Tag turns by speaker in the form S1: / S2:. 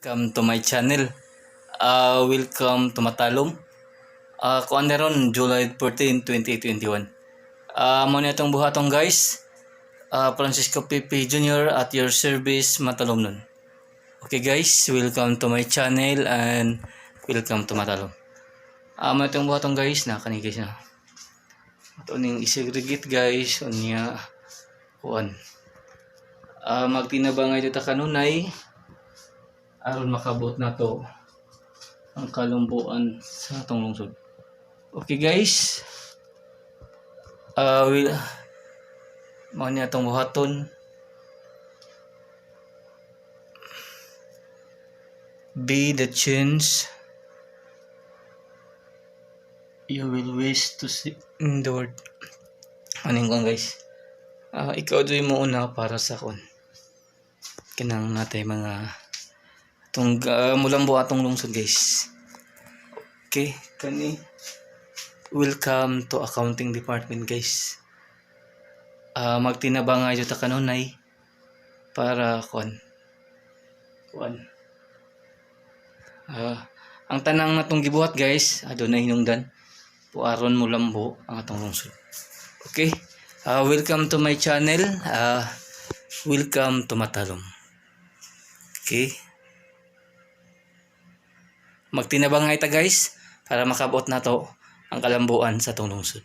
S1: Welcome to my channel. Welcome to Matalom. Kuan na ron July 14, 2021. Mo na itong buhatong guys. Francisco Pipi Jr. at your service Matalom nun. Okay guys, welcome to my channel and welcome to Matalom. Mo itong buhatong guys na kani guys na. Ito ning isegregate guys unya kuan. Magtinabangay dito kanunay aron makabot na to ang kalumbuan sa atong lungsod. Okay guys, mao ni atong buhaton. Be the change you will wish to see in the world. Aning ko guys, ikaw doy mo una para sa kon kinang natay mga itong mulambo atong lungsod guys. Okay, kani welcome to accounting department guys. Magtinabang nga ta kanunay para kuan ang tanang natong gibuhat guys adunay hinungdan puaron mulambo ang atong lungsod. Okay, welcome to my channel. Welcome to Matalom. Okay, magtinabang nga ita guys para makabot na to ang kalambuan sa atong lungsod.